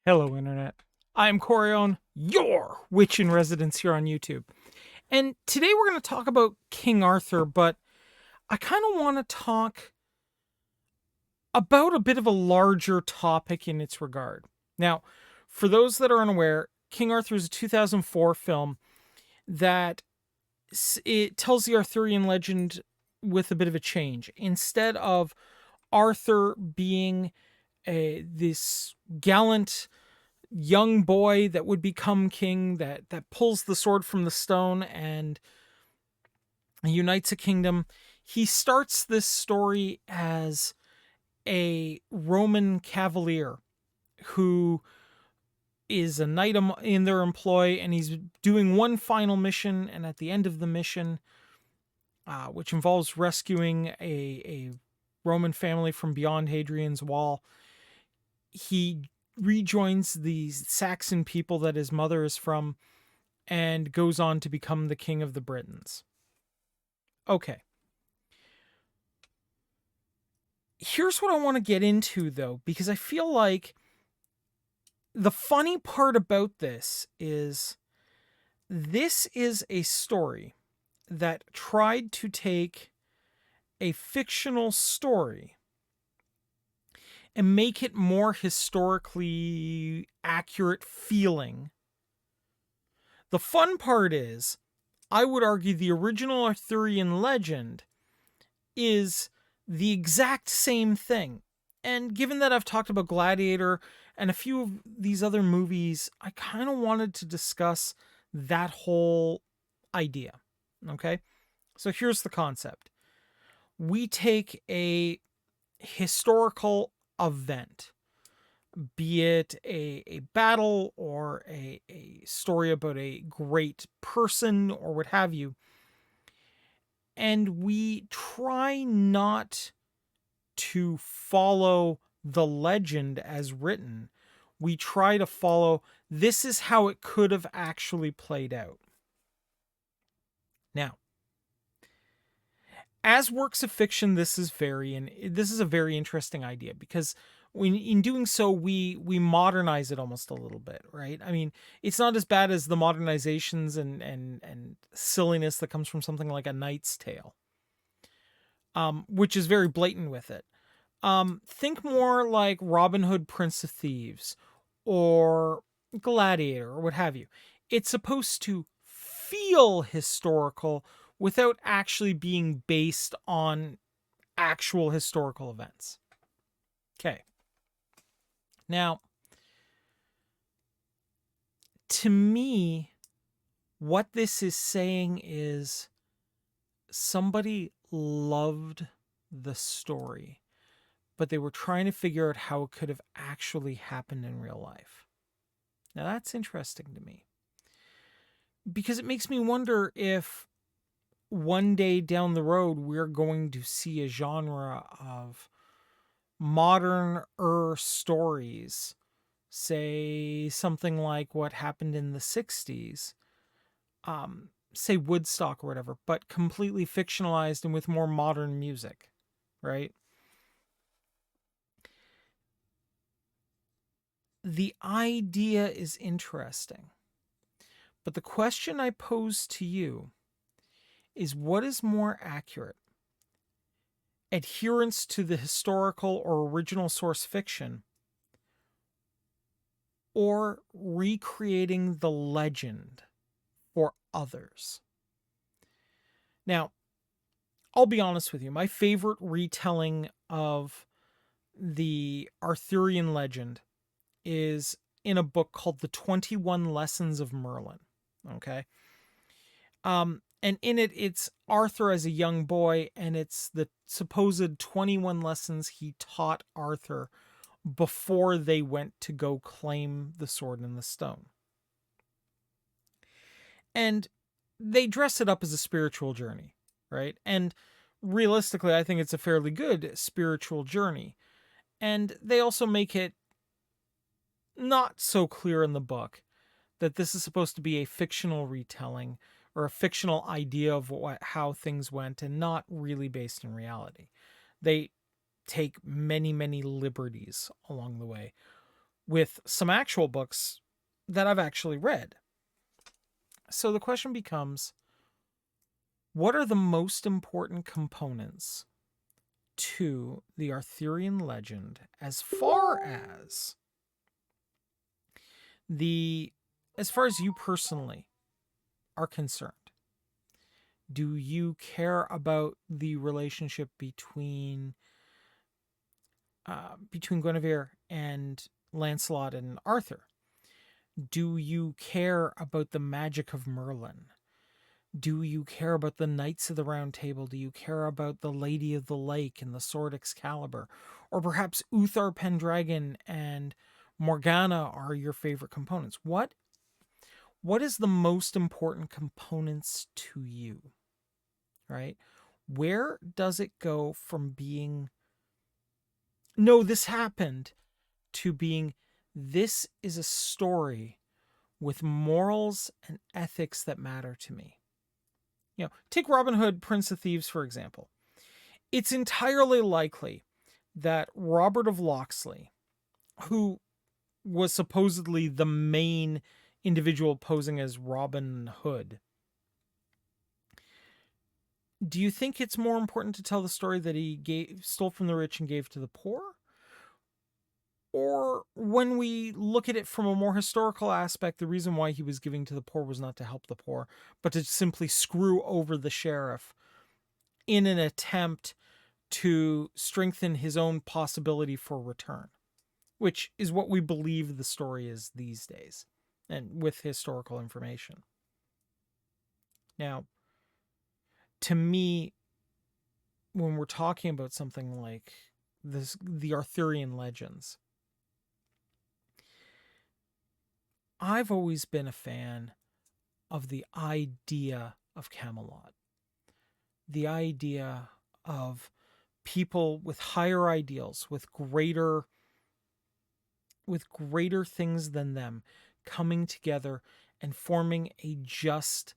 Hello, Internet. I'm Corion, your witch in residence here on YouTube. And today we're going to talk about King Arthur, but I kind of want to talk about a bit of a larger topic in its regard. Now, for those that are unaware, King Arthur is a 2004 film that it tells the Arthurian legend with a bit of a change. Instead of Arthur being this gallant young boy that would become king, that pulls the sword from the stone and unites a kingdom, he starts this story as a Roman cavalier who is a knight in their employ, and he's doing one final mission. And at the end of the mission, which involves rescuing a Roman family from beyond Hadrian's Wall, he rejoins the Saxon people that his mother is from and goes on to become the king of the Britons. Okay. Here's what I want to get into, though, because I feel like the funny part about this is a story that tried to take a fictional story and make it more historically accurate feeling. The fun part is, I would argue the original Arthurian legend is the exact same thing. And given that I've talked about Gladiator and a few of these other movies, I kind of wanted to discuss that whole idea. Okay? So here's the concept. We take a historical event, be it a battle or a story about a great person or what have you, and we try not to follow the legend as written. We try to follow, this is how it could have actually played out. Now, as works of fiction, this is a very interesting idea, because in doing so, we modernize it almost a little bit, right? I mean, it's not as bad as the modernizations and silliness that comes from something like A Knight's Tale, which is very blatant with it. Think more like Robin Hood, Prince of Thieves, or Gladiator, or what have you. It's supposed to feel historical without actually being based on actual historical events. Okay. Now, to me, what this is saying is somebody loved the story, but they were trying to figure out how it could have actually happened in real life. Now, that's interesting to me, because it makes me wonder if one day down the road we're going to see a genre of modern stories, say something like what happened in the 60s, say Woodstock or whatever, but completely fictionalized and with more modern music, right? The idea is interesting, but the question I pose to you is, what is more accurate? Adherence to the historical or original source fiction, or recreating the legend for others? Now, I'll be honest with you, my favorite retelling of the Arthurian legend is in a book called The 21 Lessons of Merlin. Okay. And in it, it's Arthur as a young boy, and it's the supposed 21 lessons he taught Arthur before they went to go claim the sword and the stone. And they dress it up as a spiritual journey, right? And realistically, I think it's a fairly good spiritual journey. And they also make it not so clear in the book that this is supposed to be a fictional retelling or a fictional idea of how things went, and not really based in reality. They take many, many liberties along the way. with some actual books that I've actually read. So the question becomes, what are the most important components to the Arthurian legend as far as you personally are concerned? Do you care about the relationship between Guinevere and Lancelot and Arthur? Do you care about the magic of Merlin? Do you care about the Knights of the Round Table? Do you care about the Lady of the Lake and the sword Excalibur? Or perhaps Uther Pendragon and Morgana are your favorite components? What is the most important components to you? Right? Where does it go from being, no, this happened, to being, this is a story with morals and ethics that matter to me? Take Robin Hood, Prince of Thieves, for example. It's entirely likely that Robert of Locksley, who was supposedly the main individual posing as Robin Hood, do you think it's more important to tell the story that he stole from the rich and gave to the poor? Or when we look at it from a more historical aspect, the reason why he was giving to the poor was not to help the poor, but to simply screw over the sheriff in an attempt to strengthen his own possibility for return, which is what we believe the story is these days, and with historical information. Now, to me, when we're talking about something like the Arthurian legends, I've always been a fan of the idea of Camelot. The idea of people with higher ideals, with greater things than them, coming together and forming a just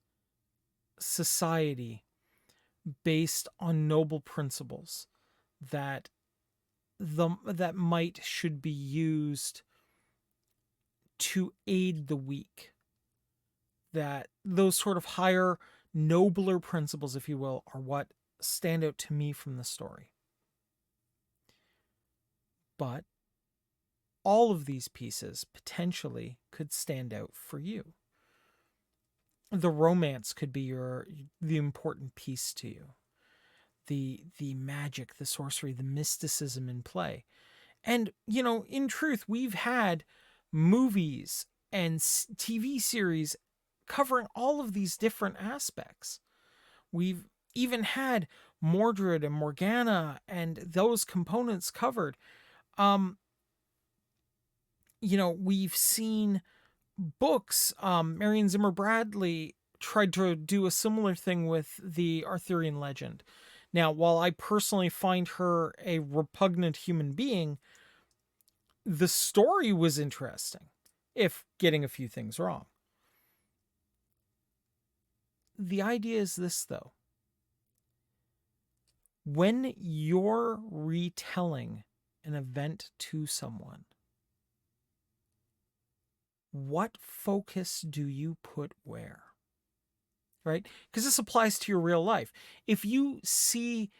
society based on noble principles that might should be used to aid the weak. That those sort of higher, nobler principles, if you will, are what stand out to me from the story. But all of these pieces potentially could stand out for you. The romance could be the important piece to you. The magic, the sorcery, the mysticism in play. And, in truth, we've had movies and TV series covering all of these different aspects. We've even had Mordred and Morgana and those components covered. We've seen books. Marion Zimmer Bradley tried to do a similar thing with the Arthurian legend. Now, while I personally find her a repugnant human being, the story was interesting, if getting a few things wrong. The idea is this, though. When you're retelling an event to someone, what focus do you put where? Right? Because this applies to your real life. If you see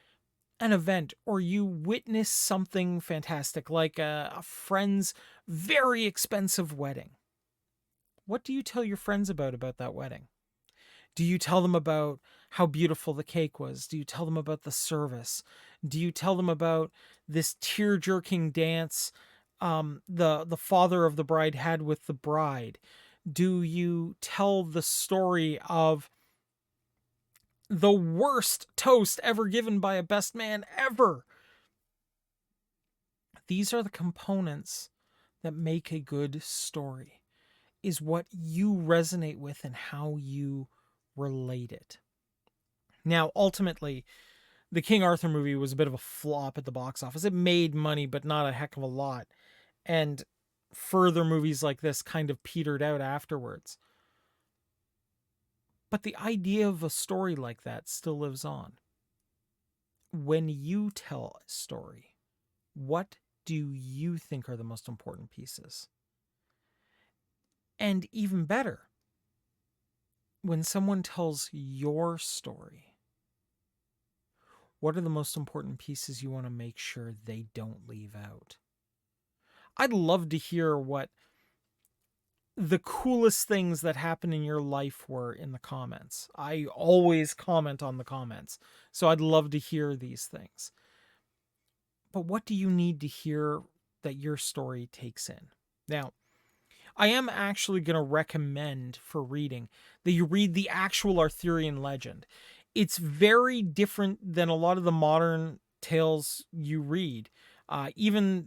an event or you witness something fantastic, like a friend's very expensive wedding, what do you tell your friends about that wedding? Do you tell them about how beautiful the cake was? Do you tell them about the service? Do you tell them about this tear-jerking dance the father of the bride had with the bride? Do you tell the story of the worst toast ever given by a best man ever? These are the components that make a good story, is what you resonate with and how you relate it. Now, ultimately, the King Arthur movie was a bit of a flop at the box office. It made money, but not a heck of a lot. And further movies like this kind of petered out afterwards. But the idea of a story like that still lives on. When you tell a story, what do you think are the most important pieces? And even better, when someone tells your story, what are the most important pieces you want to make sure they don't leave out? I'd love to hear what the coolest things that happen in your life were in the comments. I always comment on the comments, so I'd love to hear these things. But what do you need to hear that your story takes in? Now, I am actually going to recommend for reading that you read the actual Arthurian legend. It's very different than a lot of the modern tales you read. Even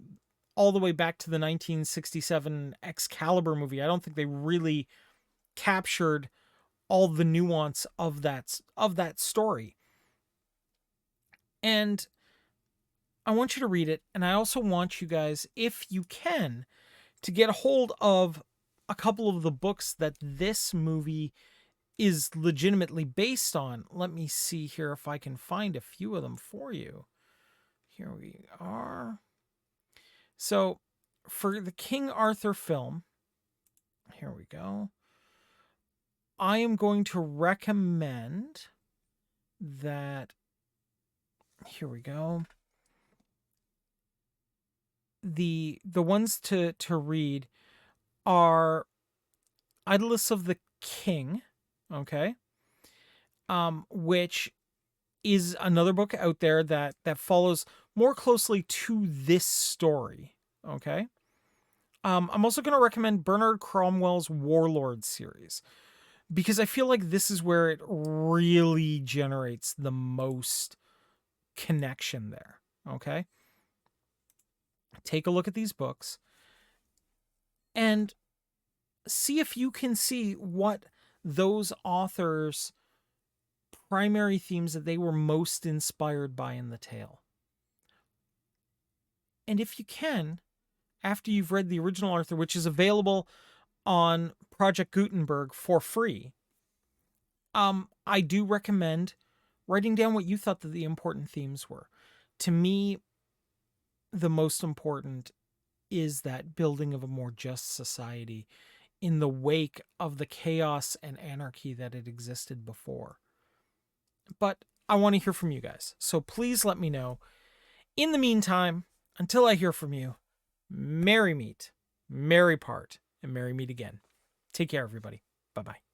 all the way back to the 1967 Excalibur movie, I don't think they really captured all the nuance of that story. And I want you to read it, and I also want you guys, if you can, to get a hold of a couple of the books that this movie is legitimately based on. Let me see here if I can find a few of them for you. Here we are. So, for the King Arthur film, here we go. I am going to recommend that. Here we go. The ones to read are Idyllists of the King, okay? Which is another book out there that follows more closely to this story, okay? I'm also going to recommend Bernard Cromwell's Warlord series, because I feel like this is where it really generates the most connection there, okay? Take a look at these books and see if you can see what those authors' primary themes that they were most inspired by in the tale. And if you can, after you've read the original Arthur, which is available on Project Gutenberg for free, I do recommend writing down what you thought that the important themes were. To me, the most important is that building of a more just society in the wake of the chaos and anarchy that had existed before. But I want to hear from you guys, so please let me know. In the meantime, until I hear from you, merry meet, merry part, and merry meet again. Take care, everybody. Bye-bye.